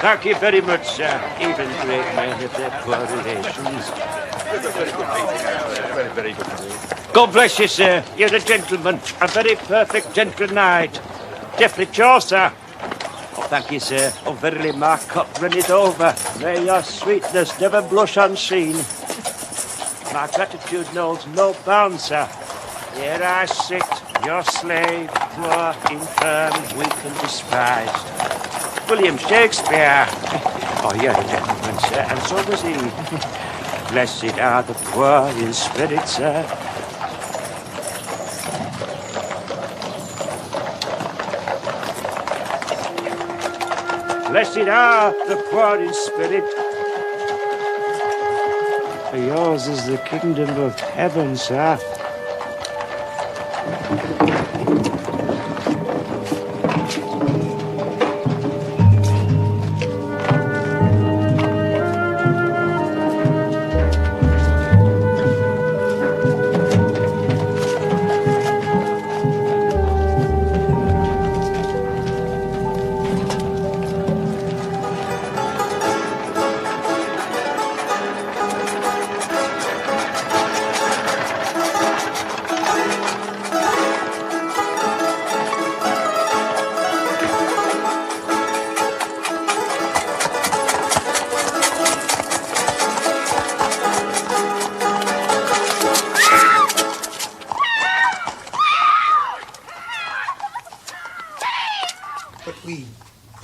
Thank you very much, sir. Even great men have their poor relations. Very good. God bless you, sir. You're a gentleman. A very perfect gentle knight. Definitely sure, sir. Oh, thank you, sir. Oh, verily, my cup runneth over. May your sweetness never blush unseen. My gratitude knows no bounds, sir. Here I sit, your slave, poor, infirm, weak and despised. William Shakespeare. Oh, you're a gentleman, sir, and so was he. Blessed are the poor in spirit, sir. Blessed are the poor in spirit. For yours is the kingdom of heaven, sir.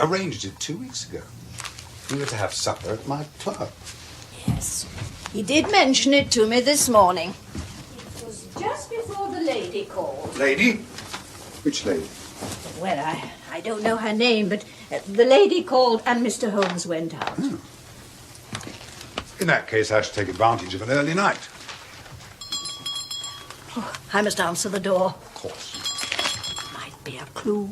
Arranged it 2 weeks ago. We were to have supper at my club. Yes. He did mention it to me this morning. It was just before the lady called. Lady? Which lady? Well, I don't know her name, but the lady called and Mr. Holmes went out. Oh. In that case, I should take advantage of an early night. Oh, I must answer the door. Of course. Might be a clue.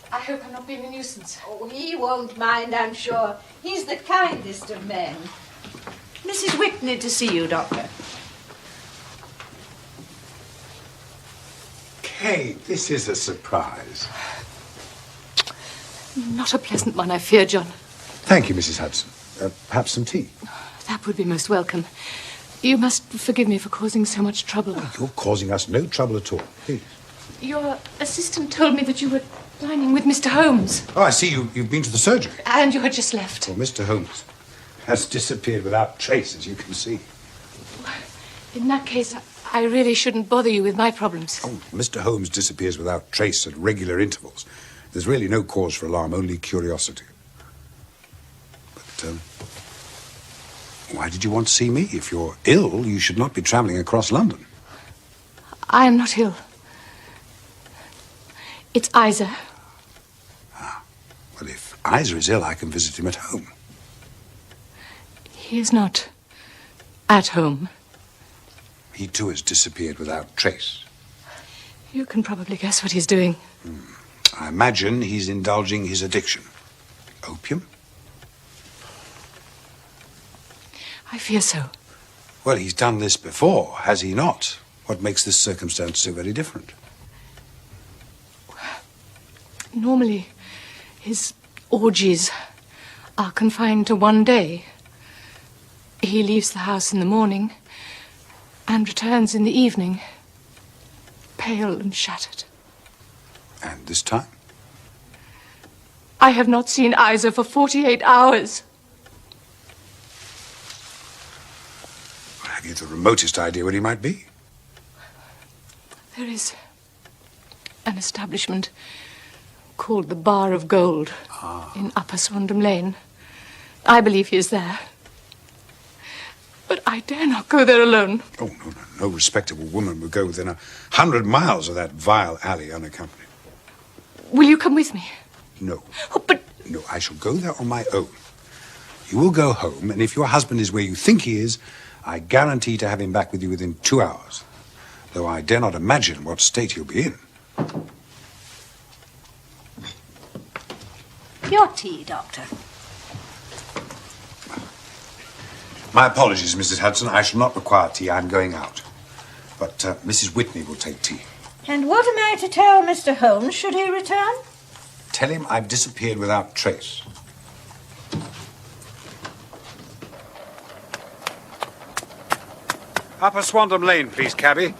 I hope I'm not being a nuisance. Oh, he won't mind, I'm sure. He's the kindest of men. Mrs. Whitney to see you, Doctor. Kate, this is a surprise. Not a pleasant one, I fear, John. Thank you, Mrs. Hudson. Perhaps some tea? That would be most welcome. You must forgive me for causing so much trouble. Oh, you're causing us no trouble at all. Please. Your assistant told me that you were dining with Mr. Holmes. Oh, I see. You've been to the surgery. And you had just left. Well, Mr. Holmes has disappeared without trace, as you can see. In that case, I really shouldn't bother you with my problems. Oh, Mr. Holmes disappears without trace at regular intervals. There's really no cause for alarm, only curiosity. But, why did you want to see me? If you're ill, you should not be travelling across London. I am not ill. It's Isa. Ah. Well, if Isa is ill, I can visit him at home. He is not at home. He, too, has disappeared without trace. You can probably guess what he's doing. I imagine he's indulging his addiction. Opium? I fear so. Well, he's done this before, has he not? What makes this circumstance so very different? Normally, his orgies are confined to one day. He leaves the house in the morning and returns in the evening, pale and shattered. And this time? I have not seen Isa for 48 hours. Well, have you the remotest idea where he might be? There is an establishment called the Bar of Gold in Upper Swandham Lane. I believe he is there. But I dare not go there alone. Oh, no respectable woman would go within 100 miles of that vile alley unaccompanied. Will you come with me? No. Oh, but... No, I shall go there on my own. You will go home, and if your husband is where you think he is, I guarantee to have him back with you within 2 hours. Though I dare not imagine what state he'll be in. Your tea, Doctor. My apologies, Mrs. Hudson. I shall not require tea. I'm going out. But Mrs. Whitney will take tea. And what am I to tell Mr. Holmes should he return? Tell him I've disappeared without trace. Upper Swandam Lane, please, cabby.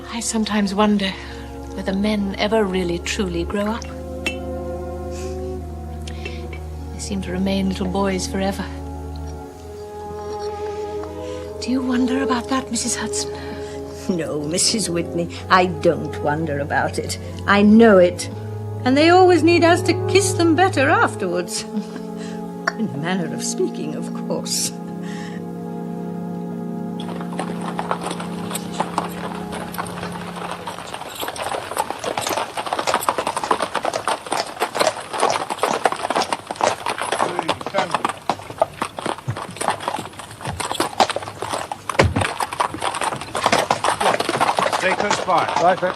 I sometimes wonder whether men ever really truly grow up. They seem to remain little boys forever. Do you wonder about that, Mrs. Hudson? No, Mrs. Whitney, I don't wonder about it. I know it. And they always need us to kiss them better afterwards. In a manner of speaking, of course. Stay close by. Right, sir.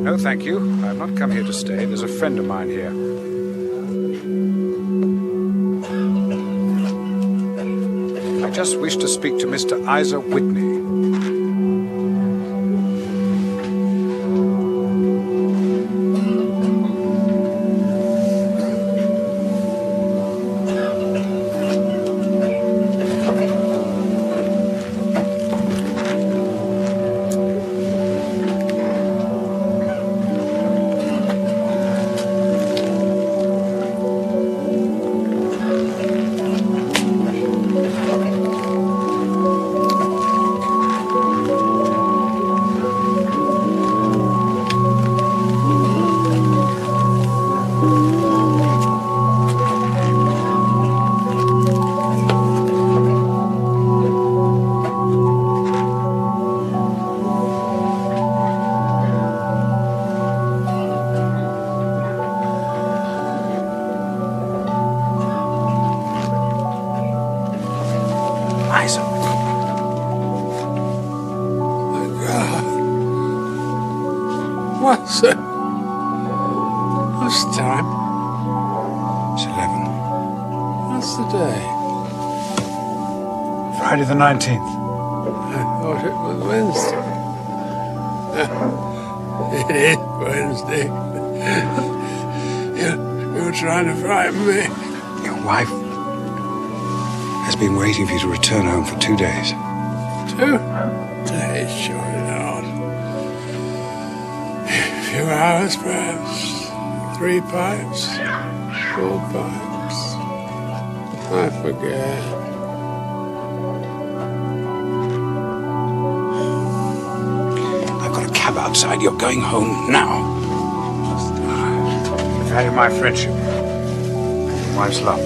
No, thank you. I've not come here to stay. There's a friend of mine here. I just wish to speak to Mr. Isa Whitney. Isa. What's it? What's the time? It's 11. What's the day? Friday the 19th. I thought it was Wednesday. It is Wednesday. You're trying to frighten me. Your wife has been waiting for you to return home for 2 days. 2 days, surely not. A few hours, perhaps. 3 pipes. 4 pipes. I forget. I've got a cab outside. You're going home now. Value my friendship. Your wife's love.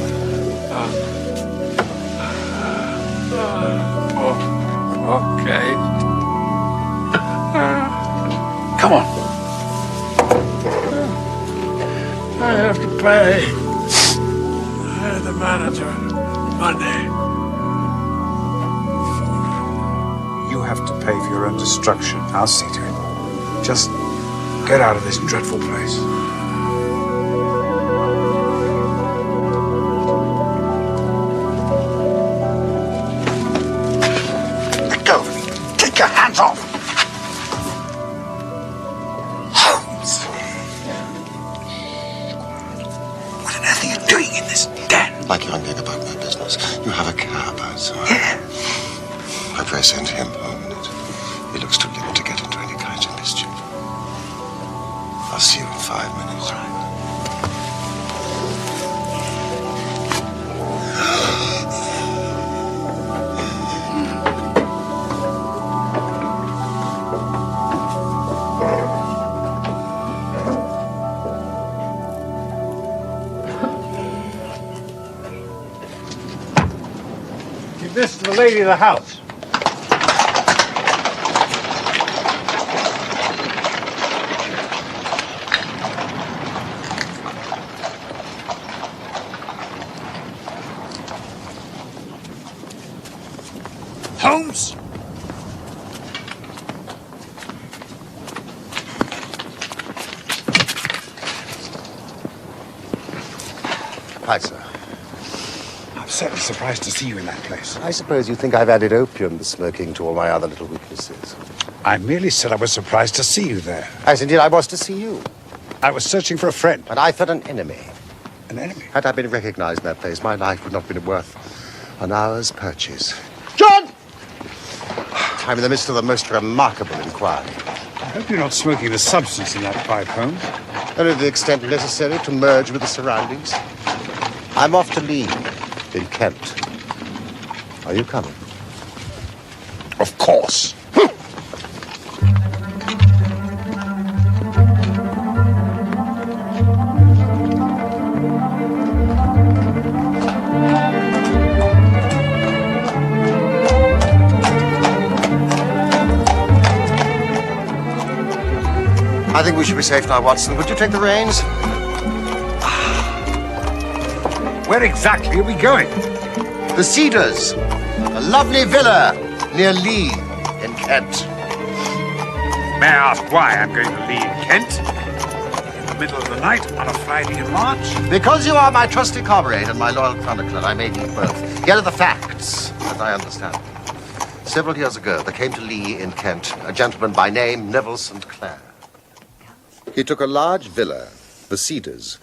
Okay. Come on. I have to pay. I had the manager Monday. You have to pay for your own destruction. I'll see to it. Just get out of this dreadful place. I'm going about my business. You have a cab outside. I pray send him home in it. He looks too limp to get into any kind of mischief. I'll see you in 5 minutes. Give this to the lady of the house. Holmes! Hi, sir. I'm certainly surprised to see you in that place. I suppose you think I've added opium to smoking to all my other little weaknesses. I merely said I was surprised to see you there. As indeed I was to see you. I was searching for a friend. And I felt an enemy. An enemy? Had I been recognized in that place, my life would not have been worth an hour's purchase. John! I'm in the midst of the most remarkable inquiry. I hope you're not smoking the substance in that pipe, Holmes. Only to the extent necessary to merge with the surroundings. I'm off to Lee, in Kent. Are you coming? Of course. I think we should be safe now, Watson. Would you take the reins? Where exactly are we going? The Cedars, a lovely villa near Lee in Kent. May I ask why I'm going to Lee in Kent? In the middle of the night on a Friday in March? Because you are my trusty comrade and my loyal chronicler, I may need both. Here are the facts, as I understand them. Several years ago, there came to Lee in Kent a gentleman by name Neville St. Clair. He took a large villa, the Cedars,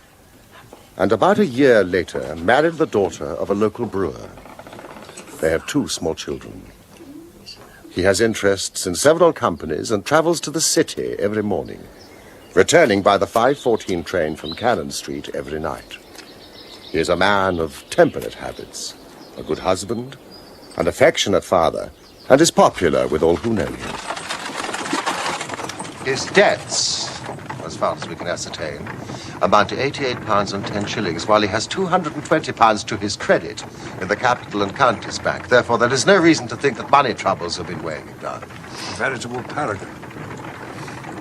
and about a year later married the daughter of a local brewer. They have 2 small children. He has interests in several companies and travels to the city every morning, returning by the 5:14 train from Cannon Street every night. He is a man of temperate habits, a good husband, an affectionate father, and is popular with all who know him. His debts, as far as we can ascertain, amount to £88 and 10 shillings, while he has £220 to his credit in the Capital and Counties Bank. Therefore, there is no reason to think that money troubles have been weighing him down. A veritable paragon.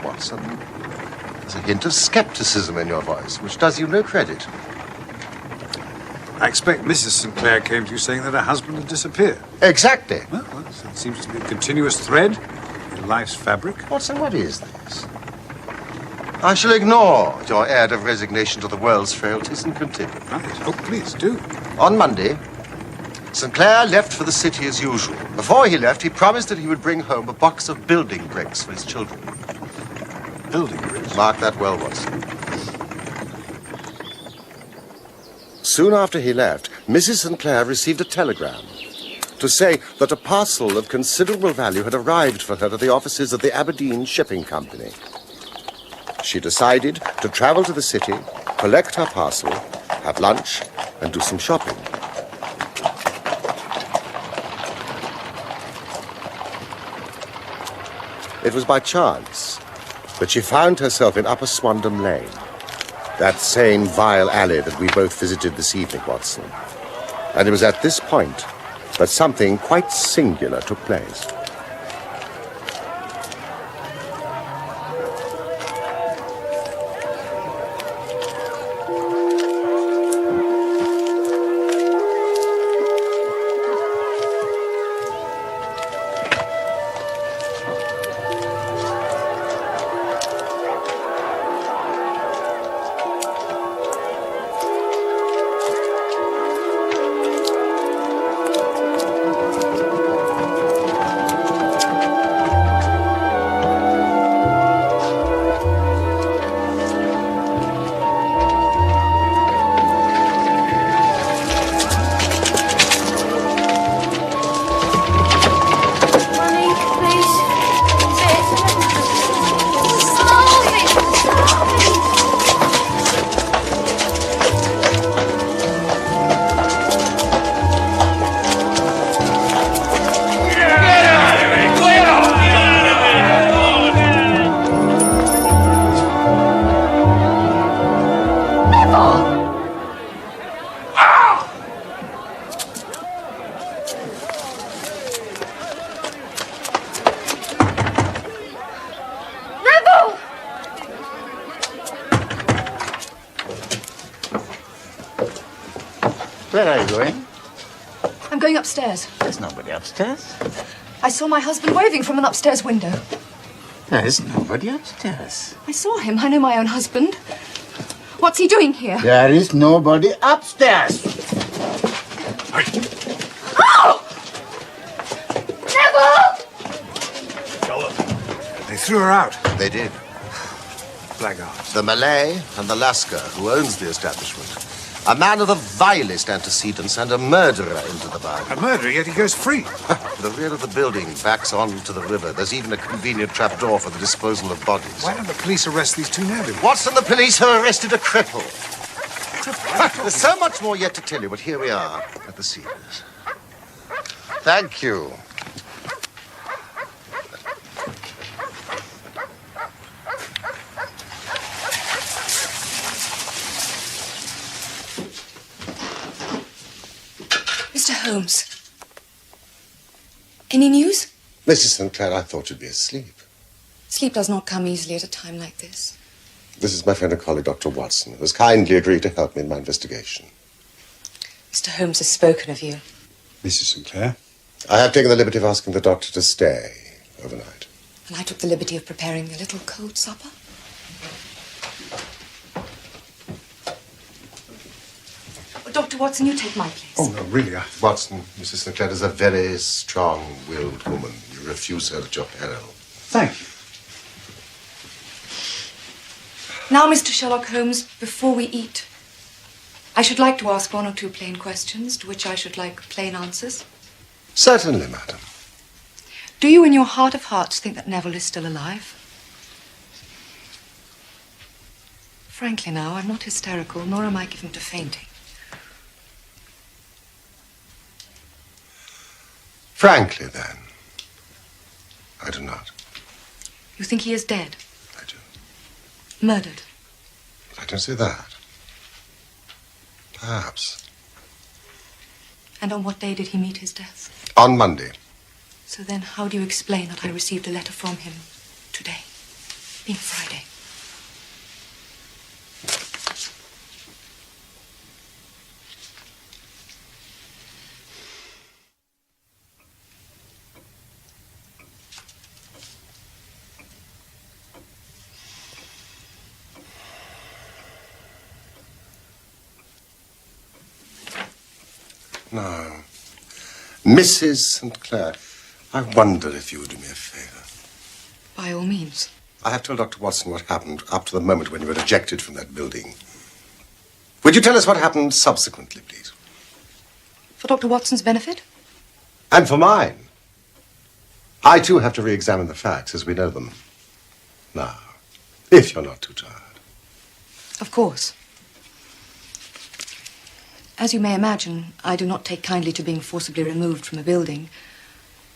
Watson, there's a hint of skepticism in your voice, which does you no credit. I expect Mrs. St. Clair came to you saying that her husband had disappeared. Exactly. Well, it seems to be a continuous thread in life's fabric. Watson, what is this? I shall ignore your air of resignation to the world's frailties and continue. Right. Oh, please do. On Monday, St. Clair left for the city as usual. Before he left, he promised that he would bring home a box of building bricks for his children. Building bricks? Mark that well, Watson. Soon after he left, Mrs. St. Clair received a telegram to say that a parcel of considerable value had arrived for her at the offices of the Aberdeen Shipping Company. She decided to travel to the city, collect her parcel, have lunch, and do some shopping. It was by chance that she found herself in Upper Swandam Lane, that same vile alley that we both visited this evening, Watson. And it was at this point that something quite singular took place. Where are you going? I'm going upstairs. There's nobody upstairs. I saw my husband waving from an upstairs window. There's nobody upstairs. I saw him. I know my own husband. What's he doing here? There is nobody upstairs. Oh! Neville! They threw her out. They did. Blackguards. The Malay and the Lascar who owns the establishment. A man of the vilest antecedents and a murderer into the bargain. A murderer, yet he goes free. The rear of the building backs onto the river. There's even a convenient trapdoor for the disposal of bodies. Why don't the police arrest these two navvies? Watson, the police have arrested a cripple. There's so much more yet to tell you, but here we are at the Cedars. Thank you. Mr. Holmes. Any news? Mrs. St. Clair, I thought you'd be asleep. Sleep does not come easily at a time like this. This is my friend and colleague, Dr. Watson, who has kindly agreed to help me in my investigation. Mr. Holmes has spoken of you. Mrs. St. Clair? I have taken the liberty of asking the doctor to stay overnight. And I took the liberty of preparing a little cold supper. Dr. Watson, you take my place. Oh, no, really, Watson, Mrs. St. Clair is a very strong-willed woman. You refuse her at your peril. Thank you. Now, Mr. Sherlock Holmes, before we eat, I should like to ask one or two plain questions to which I should like plain answers. Certainly, madam. Do you, in your heart of hearts, think that Neville is still alive? Frankly now, I'm not hysterical, nor am I given to fainting. Frankly, then, I do not. You think he is dead? I do. Murdered? I don't say that. Perhaps. And on what day did he meet his death? On Monday. So then, how do you explain that I received a letter from him today, being Friday? No. Mrs. St. Clair, I wonder if you would do me a favor. By all means. I have told Dr. Watson what happened up to the moment when you were ejected from that building. Would you tell us what happened subsequently, please? For Dr. Watson's benefit? And for mine. I, too, have to re-examine the facts as we know them. Now, if you're not too tired. Of course. As you may imagine, I do not take kindly to being forcibly removed from a building.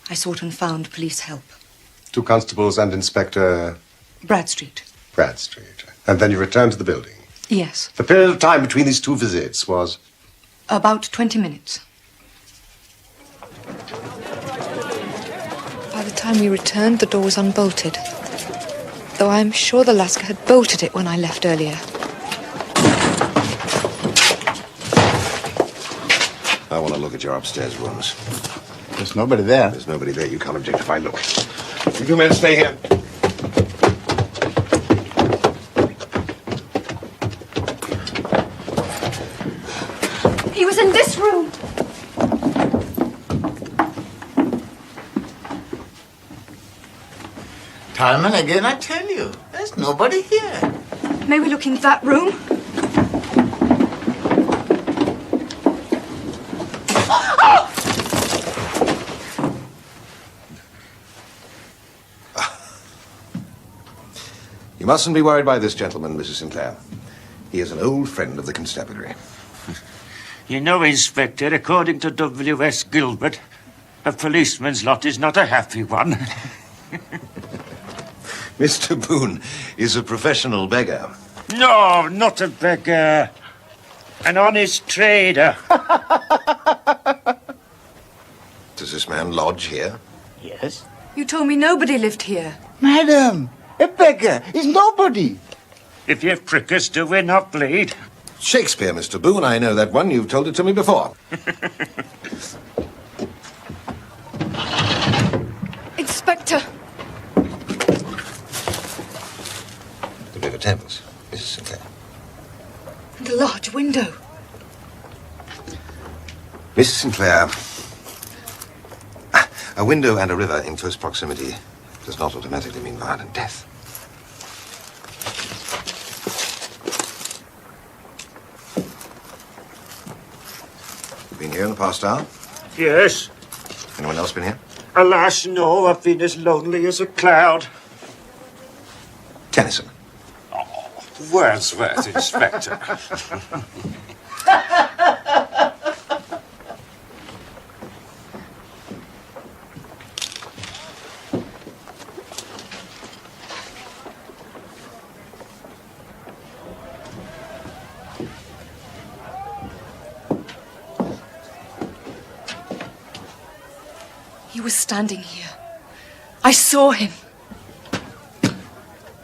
I sought and found police help. 2 constables and Inspector Bradstreet. Bradstreet. And then you returned to the building. Yes. The period of time between these 2 visits was? About 20 minutes. By the time we returned, the door was unbolted. Though I'm sure the Lascar had bolted it when I left earlier. I want to look at your upstairs rooms. There's nobody there. There's nobody there. You can't object if I look. You 2 men stay here. He was in this room. Time and again I tell you, there's nobody here. May we look in that room? You mustn't be worried by this gentleman, Mrs. Sinclair. He is an old friend of the constabulary. You know, Inspector, according to W.S. Gilbert, a policeman's lot is not a happy one. Mr. Boone is a professional beggar. No, not a beggar. An honest trader. Does this man lodge here? Yes. You told me nobody lived here. Madam, a beggar is nobody. If you prick us, do we not bleed? Shakespeare, Mr. Boone. I know that one. You've told it to me before. Inspector! The River Thames, Mrs. Sinclair. And a large window. Mrs. Sinclair, a window and a river in close proximity does not automatically mean violent death. Been here in the past hour? Yes. Anyone else been here? Alas, no. I've been as lonely as a cloud. Tennyson. Wordsworth, Inspector. He was standing here. I saw him.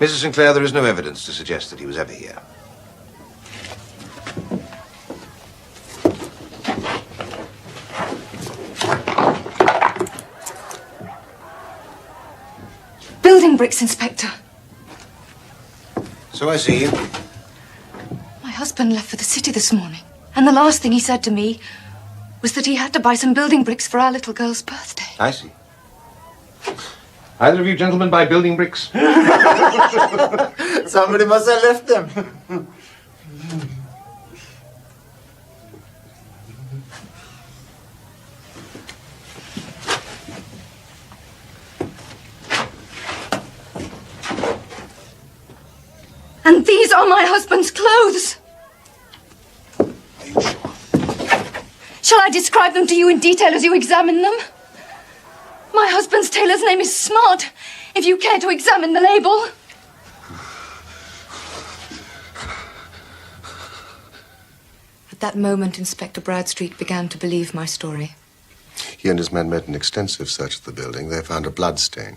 Mrs. Sinclair, there is no evidence to suggest that he was ever here. Building bricks, Inspector. So I see. My husband left for the city this morning, and the last thing he said to me was that he had to buy some building bricks for our little girl's birthday. I see. Either of you gentlemen buy building bricks? Somebody must have left them. And these are my husband's clothes. Are you sure? Shall I describe them to you in detail as you examine them? My husband's tailor's name is Smart, if you care to examine the label. At that moment, Inspector Bradstreet began to believe my story. He and his men made an extensive search of the building. They found a blood stain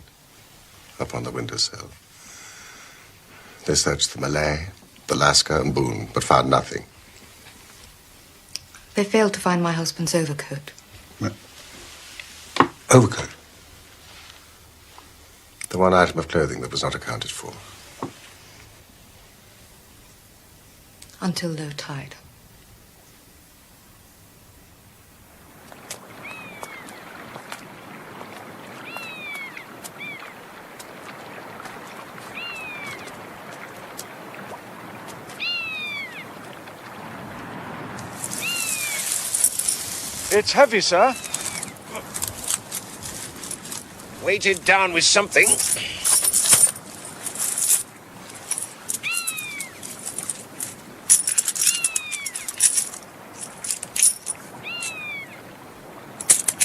upon the windowsill. They searched the Malay, the Lascar, and Boone, but found nothing. They failed to find my husband's overcoat. Overcoat? The one item of clothing that was not accounted for. Until low tide. It's heavy, sir. Weighted down with something.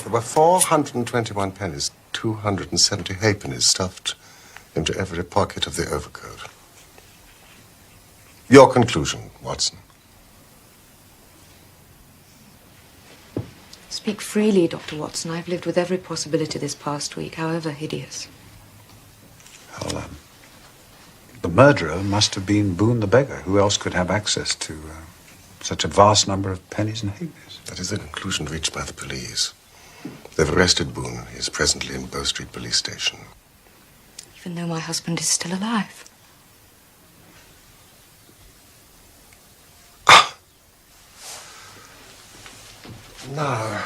There were 421 pennies, 270 halfpennies stuffed into every pocket of the overcoat. Your conclusion, Watson. Speak freely, Dr. Watson. I've lived with every possibility this past week, however hideous. Well, the murderer must have been Boone the beggar. Who else could have access to such a vast number of pennies and halfpennies? That is the conclusion reached by the police. They've arrested Boone. He is presently in Bow Street Police Station. Even though my husband is still alive. Now,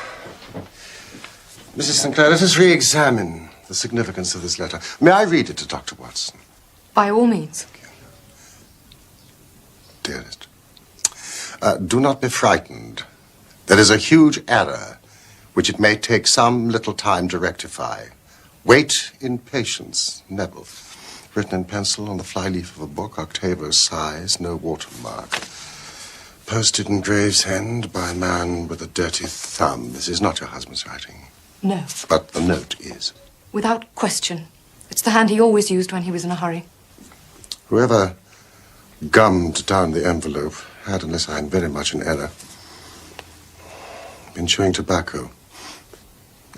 Mrs. Sinclair, let us re-examine the significance of this letter. May I read it to Dr. Watson? By all means. Dearest, do not be frightened. There is a huge error which it may take some little time to rectify. Wait in patience, Neville. Written in pencil on the flyleaf of a book, octavo size, no watermark. Posted in Gravesend by a man with a dirty thumb. This is not your husband's writing. No. But the note is. Without question. It's the hand he always used when he was in a hurry. Whoever gummed down the envelope had, unless I am very much in error, been chewing tobacco.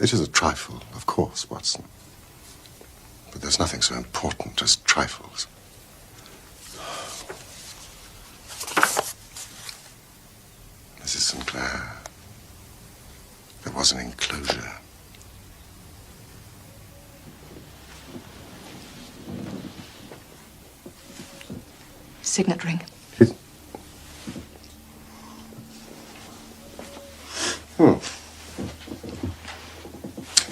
It is a trifle, of course, Watson. But there's nothing so important as trifles. Mrs. Sinclair. There was an enclosure. Signet ring.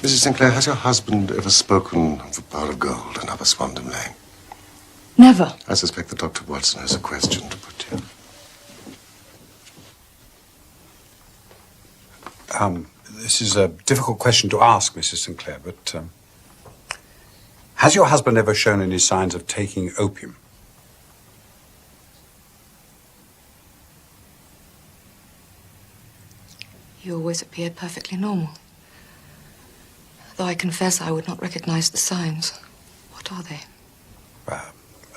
Mrs. Sinclair, has your husband ever spoken of the bar of gold in Upper Swandam Lane? Never. I suspect that Dr. Watson has a question to put to you. This is a difficult question to ask, Mrs. Sinclair, but has your husband ever shown any signs of taking opium? He always appeared perfectly normal. Though I confess I would not recognize the signs. What are they?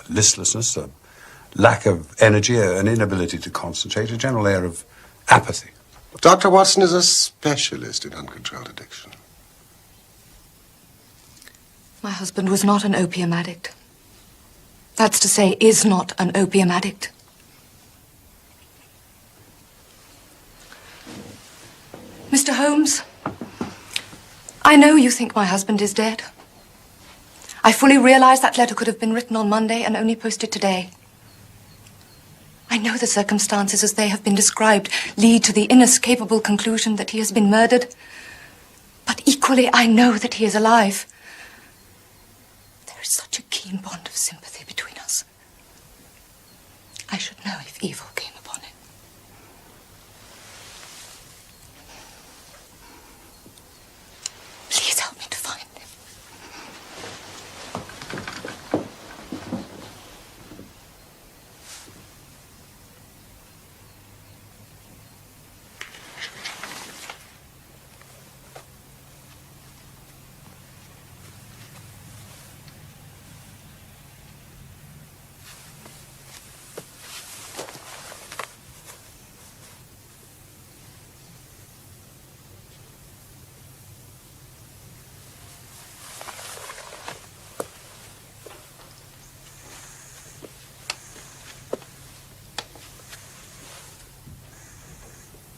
Listlessness, a lack of energy, an inability to concentrate, a general air of apathy. Dr. Watson is a specialist in uncontrolled addiction. My husband was not an opium addict. That's to say, is not an opium addict. Mr. Holmes, I know you think my husband is dead. I fully realize that letter could have been written on Monday and only posted today. I know the circumstances as they have been described lead to the inescapable conclusion that he has been murdered. But equally, I know that he is alive. There is such a keen bond of sympathy between us. I should know if evil came upon him. Please help me to find him.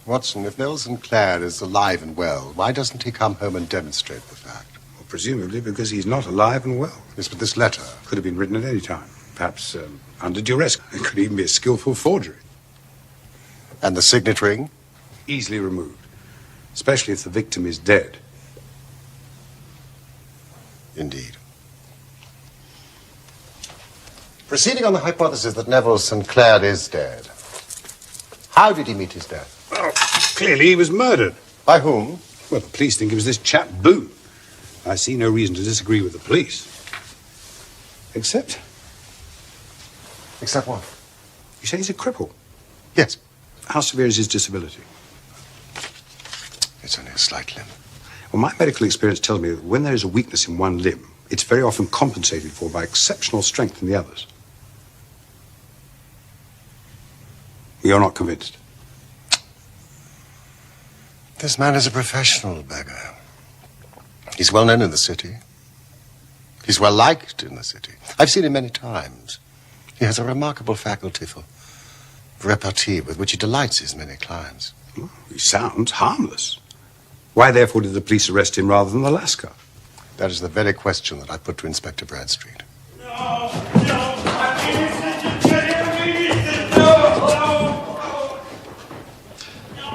Watson, if Noel Sinclair is alive and well, why doesn't he come home and demonstrate the fact? Well, presumably because he's not alive and well. Yes, but this letter Could have been written at any time. Perhaps under duress. It could even be a skillful forgery. and the signet ring? Easily removed. Especially if the victim is dead. Indeed. Proceeding on the hypothesis that Neville Sinclair is dead, how did he meet his death? Well, clearly he was murdered. By whom? Well, the police think it was this chap Boone. I see no reason to disagree with the police. Except... Except what? You say he's a cripple. Yes. How severe is his disability? It's only a slight limp. Well, my medical experience tells me that when there is a weakness in one limb, it's very often compensated for by exceptional strength in the others. You're not convinced? This man is a professional beggar. He's well known in the city. He's well liked in the city. I've seen him many times. He has a remarkable faculty for repartee with which he delights his many clients. Well, he sounds harmless. Why, therefore, did the police arrest him rather than the Lascar? That is the very question that I put to Inspector Bradstreet.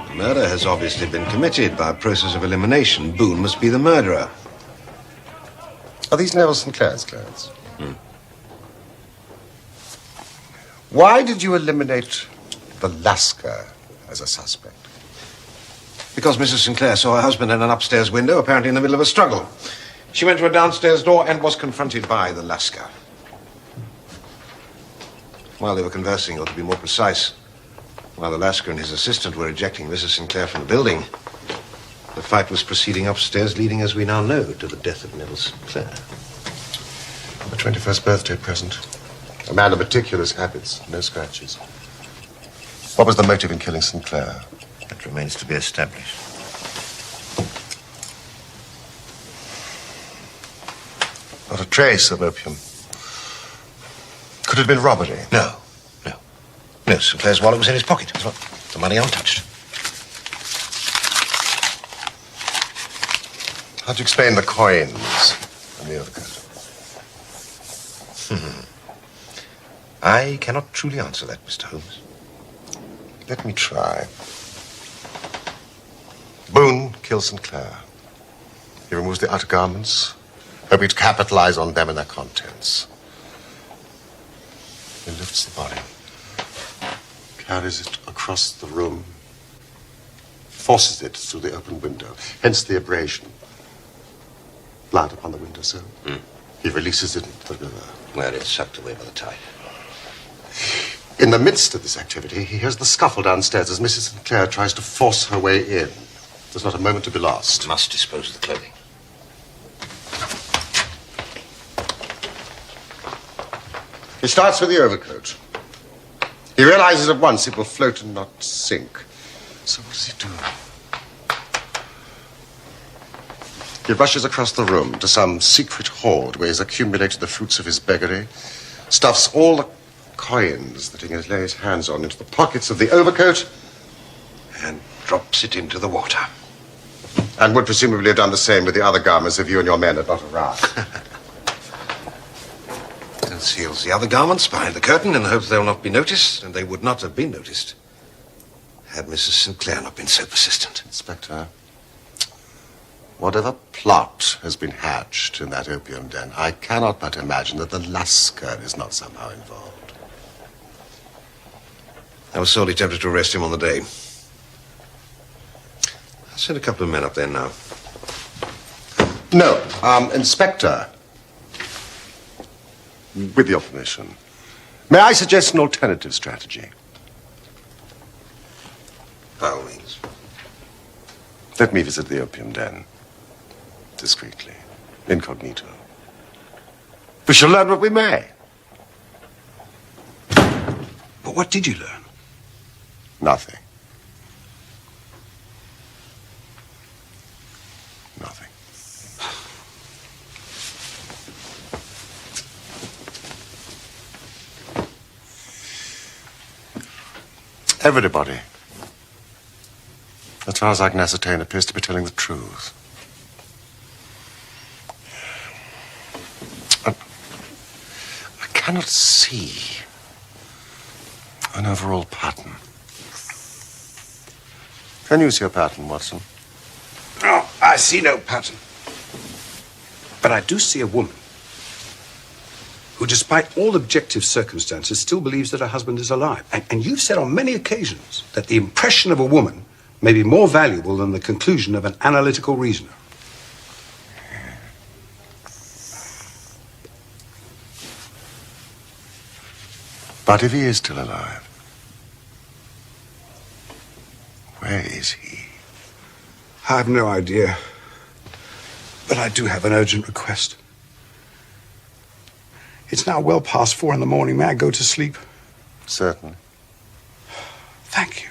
The murder has obviously been committed by a process of elimination. Boone must be the murderer. Are these Neville Sinclair's clothes? Why did you eliminate the Lascar as a suspect? Because Mrs. Sinclair saw her husband in an upstairs window, apparently in the middle of a struggle. She went to a downstairs door and was confronted by the Lascar. While they were conversing, or to be more precise, while the Lascar and his assistant were ejecting Mrs. Sinclair from the building, the fight was proceeding upstairs, leading, as we now know, to the death of Neville Sinclair. A 21st birthday present. A man of meticulous habits, no scratches. What was the motive in killing Sinclair? That remains to be established. Not a trace of opium. Could it have been robbery? No. No, Sinclair's wallet was in his pocket. The money untouched. How do you explain the coins in the overcoat? I cannot truly answer that, Mr. Holmes. Let me try. Boone kills Sinclair. He removes the outer garments, hoping to capitalize on them and their contents. He lifts the body, carries it across the room, forces it through the open window, hence the abrasion. Blood upon the windowsill. He releases it into the river. Where it's sucked away by the tide. In the midst of this activity, he hears the scuffle downstairs as Mrs. Sinclair tries to force her way in. There's not a moment to be lost. Must dispose of the clothing. He starts with the overcoat. He realizes at once it will float and not sink. So what does he do? He rushes across the room to some secret hoard where he's accumulated the fruits of his beggary, stuffs all the coins that he can lay his hands on into the pockets of the overcoat, And drops it into the water. and would presumably have done the same with the other garments if you and your men had not arrived. Conceals the other garments behind the curtain in the hope they'll not be noticed, and they would not have been noticed had Mrs. Sinclair not been so persistent. Inspector, whatever plot has been hatched in that opium den, I cannot but imagine that the Lascar is not somehow involved. I was sorely tempted to arrest him on the day. I'll send a couple of men up there now. No, Inspector, with your permission, may I suggest an alternative strategy? By all means. Let me visit the opium den. Discreetly. Incognito. We shall learn what we may. But what did you learn? Nothing. Nothing. Everybody, as far as I can ascertain, appears to be telling the truth. I cannot see an overall pattern. Can you see a pattern, Watson? Oh, I see no pattern. But I do see a woman who, despite all objective circumstances, still believes that her husband is alive. And you've said on many occasions that the impression of a woman may be more valuable than the conclusion of an analytical reasoner. But if he is still alive, where is he? I have no idea. But I do have an urgent request. It's now well past 4 in the morning. May I go to sleep? Certainly. Thank you.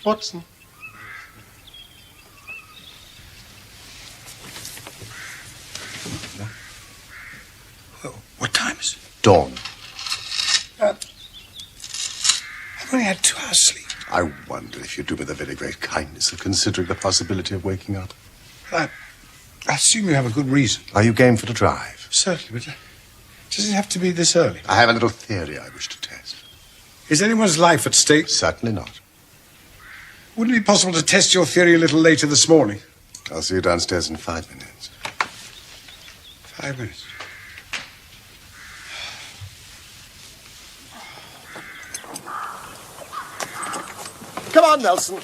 Watson. What time is it? Dawn. I've only had 2 hours sleep. I wonder if you'd do me the very great kindness of considering the possibility of waking up. I assume you have a good reason. Are you game for the drive? Certainly, but does it have to be this early? I have a little theory I wish to test. Is anyone's life at stake? Certainly not. Wouldn't it be possible to test your theory a little later this morning? I'll see you downstairs in 5 minutes. 5 minutes. Come on, Nelson.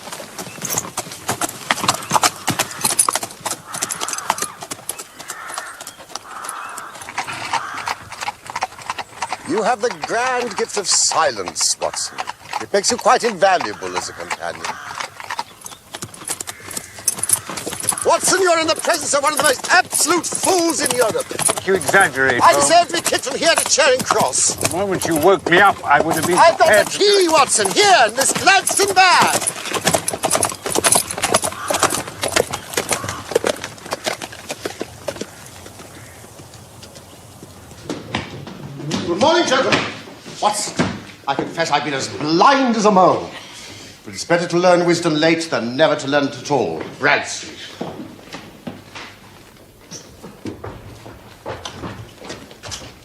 You have the grand gift of silence, Watson. It makes you quite invaluable as a companion. Watson, you're in the presence of one of the most absolute fools in Europe. You exaggerate, I Holmes. deserve to be kicked from here to Charing Cross. The moment you woke me up, I would have been I've got prepared the key, Watson, here in this Gladstone bag. Good morning, gentlemen. Watson, I confess I've been as blind as a mole. But it's better to learn wisdom late than never to learn it at all. Bradstreet.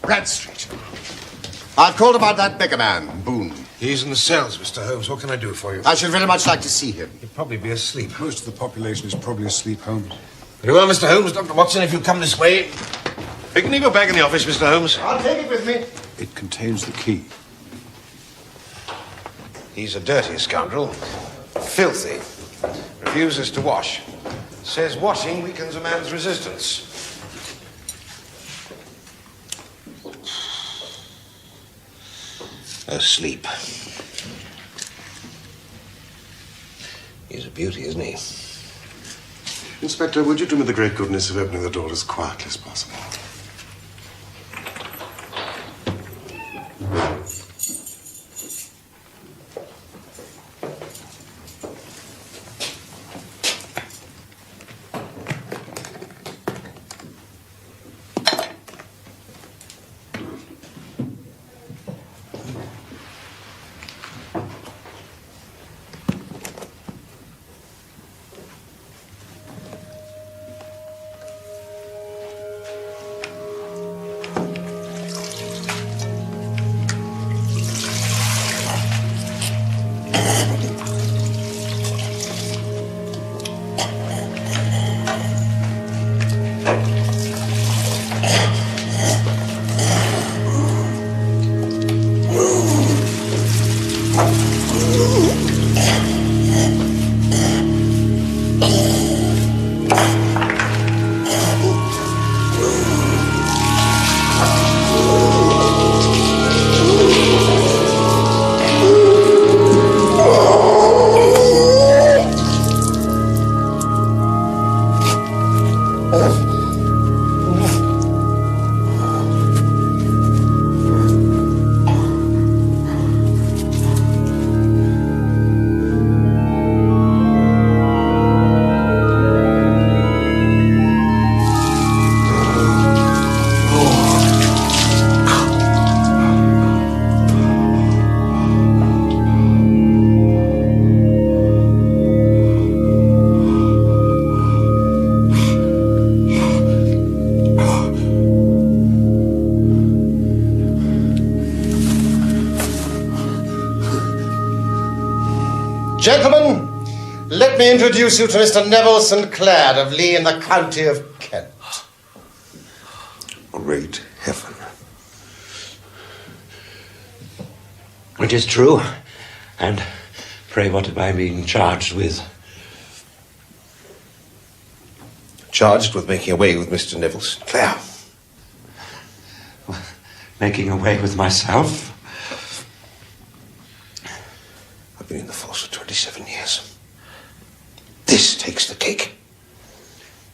Bradstreet. I've called about that beggar man, Boone. He's in the cells, Mr. Holmes. What can I do for you? I should very much like to see him. He'd probably be asleep. Most of the population is probably asleep, Holmes. Very well, Mr. Holmes. Dr. Watson, if you'll come this way. You can leave your bag in the office, Mr. Holmes. I'll take it with me. It contains the key. He's a dirty scoundrel. Filthy. Refuses to wash. Says washing weakens a man's resistance. Asleep. He's a beauty, isn't he? Inspector, would you do me the great goodness of opening the door as quietly as possible? Gentlemen, let me introduce you to Mr. Neville St. Clair of Lee in the county of Kent. Great heaven. It is true. And pray, what am I being charged with? Charged with making away with Mr. Neville St. Clair. Making away with myself? I've been in the force for 27 years. This takes the cake.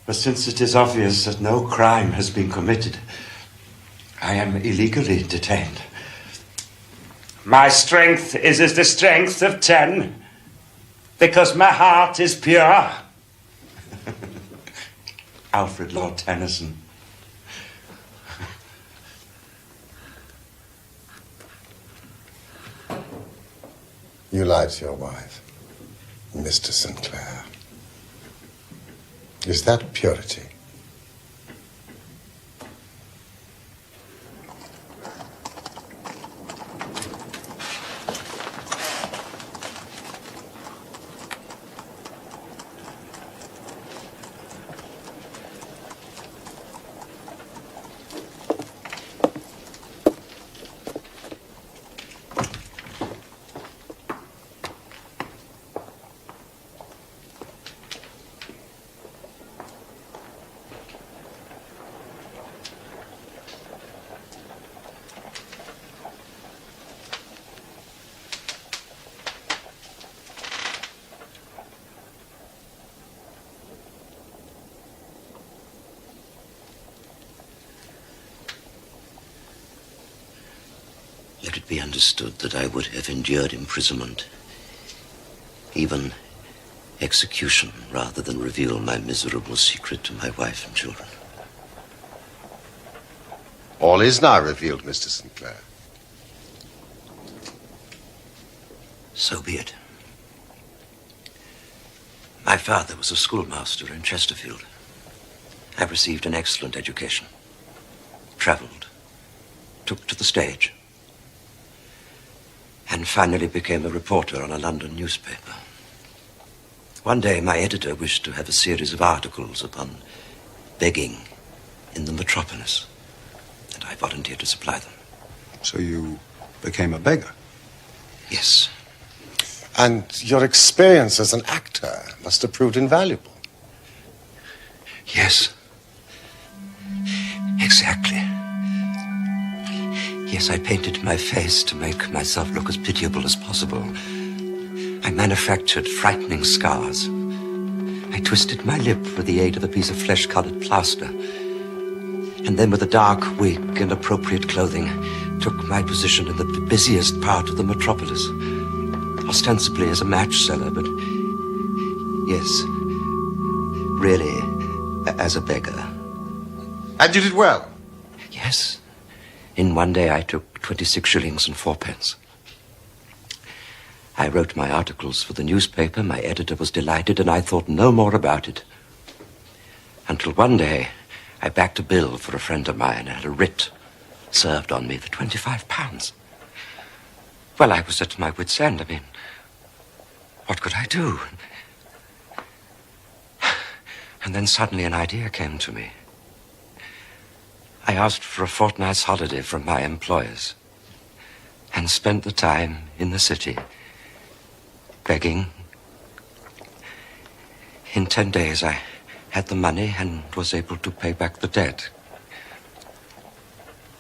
But since it is obvious that no crime has been committed, I am illegally detained. My strength is as the strength of 10. Because my heart is pure. Alfred Lord Tennyson. You lied to your wife, Mr. Sinclair. Is that purity? Let it be understood that I would have endured imprisonment, even execution, rather than reveal my miserable secret to my wife and children. All is now revealed, Mr. Sinclair. So be it. My father was a schoolmaster in Chesterfield. I received an excellent education, traveled, took to the stage, and finally became a reporter on a London newspaper. One day, my editor wished to have a series of articles upon begging in the metropolis, and I volunteered to supply them. So you became a beggar? Yes. And your experience as an actor must have proved invaluable. Yes. Exactly. Yes, I painted my face to make myself look as pitiable as possible. I manufactured frightening scars. I twisted my lip with the aid of a piece of flesh-colored plaster. And then with a dark wig and appropriate clothing, took my position in the busiest part of the metropolis. Ostensibly as a match seller, but yes, really as a beggar. And you did well? Yes. In one day, I took 26 shillings and 4 pence. I wrote my articles for the newspaper. My editor was delighted, and I thought no more about it. Until one day, I backed a bill for a friend of mine and had a writ served on me for £25. Well, I was at my wit's end. I mean, what could I do? And then suddenly an idea came to me. I asked for a fortnight's holiday from my employers and spent the time in the city, begging. In 10 days, I had the money and was able to pay back the debt.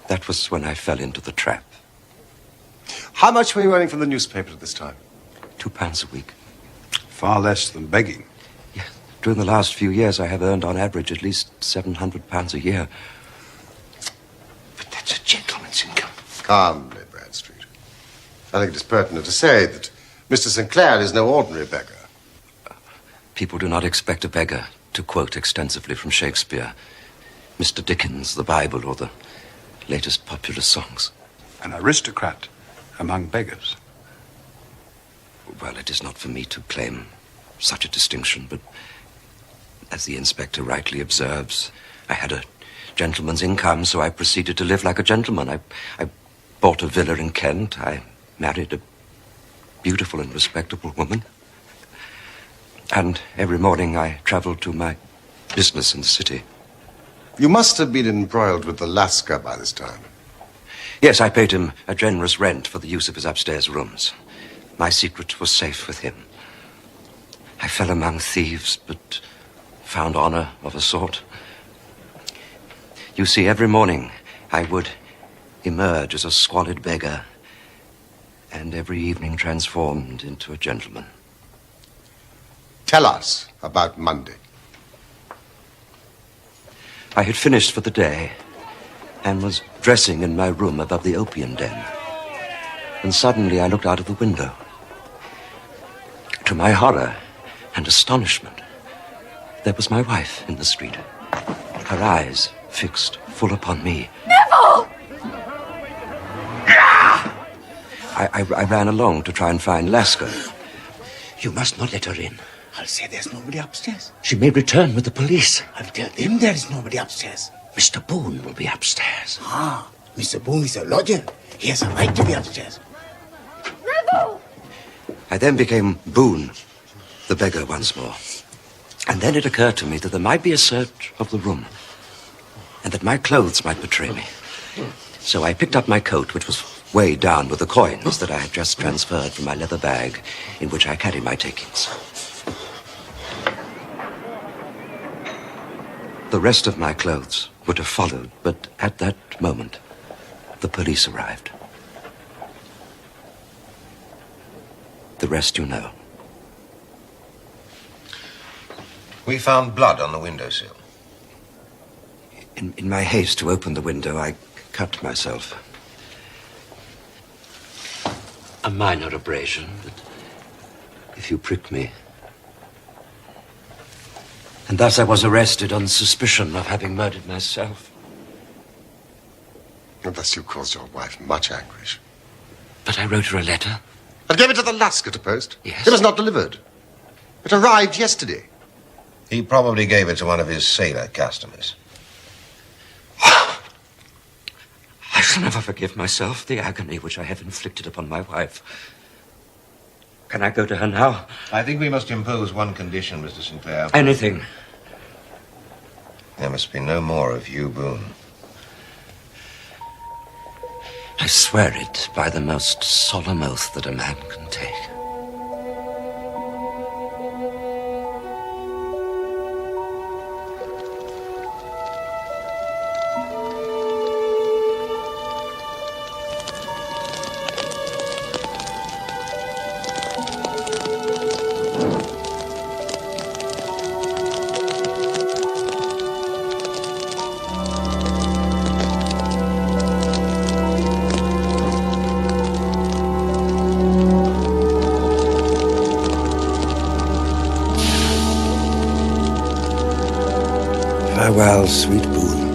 That was when I fell into the trap. How much were you earning from the newspaper at this time? £2 a week. Far less than begging. Yeah. During the last few years, I have earned on average at least £700 a year. But that's a gentleman's income. Calmly, Bradstreet. I think it is pertinent to say that Mr. Sinclair is no ordinary beggar. People do not expect a beggar to quote extensively from Shakespeare, Mr. Dickens, the Bible, or the latest popular songs. An aristocrat among beggars. Well, it is not for me to claim such a distinction, but as the inspector rightly observes, I had a gentleman's income, so I proceeded to live like a gentleman. I bought a villa in Kent. I married a beautiful and respectable woman. And every morning I traveled to my business in the city. You must have been embroiled with the Lascar by this time. Yes, I paid him a generous rent for the use of his upstairs rooms. My secret was safe with him. I fell among thieves, but found honor of a sort. You see, every morning I would emerge as a squalid beggar, and every evening transformed into a gentleman. Tell us about Monday. I had finished for the day and was dressing in my room above the opium den. And suddenly I looked out of the window. To my horror and astonishment, there was my wife in the street, her eyes fixed full upon me. Neville! I ran along to try and find Lascar. You must not let her in. I'll say there's nobody upstairs. She may return with the police. I'll tell them there's nobody upstairs. Mr. Boone will be upstairs. Ah, Mr. Boone is a lodger. He has a right to be upstairs. Neville! I then became Boone, the beggar once more. And then it occurred to me that there might be a search of the room, and that my clothes might betray me. So I picked up my coat, which was weighed down with the coins that I had just transferred from my leather bag, in which I carried my takings. The rest of my clothes would have followed, but at that moment, the police arrived. The rest you know. We found blood on the windowsill. In my haste to open the window, I cut myself. A minor abrasion, but if you prick me. And thus I was arrested on suspicion of having murdered myself. And thus you caused your wife much anguish. But I wrote her a letter. And gave it to the Lascar to post? Yes. It was not delivered. It arrived yesterday. He probably gave it to one of his sailor customers. I shall never forgive myself the agony which I have inflicted upon my wife. Can I go to her now? I think we must impose one condition, Mr. Sinclair. Anything. There must be no more of you, Boone. I swear it by the most solemn oath that a man can take. Farewell, sweet Boone.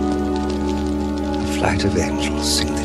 A flight of angels sing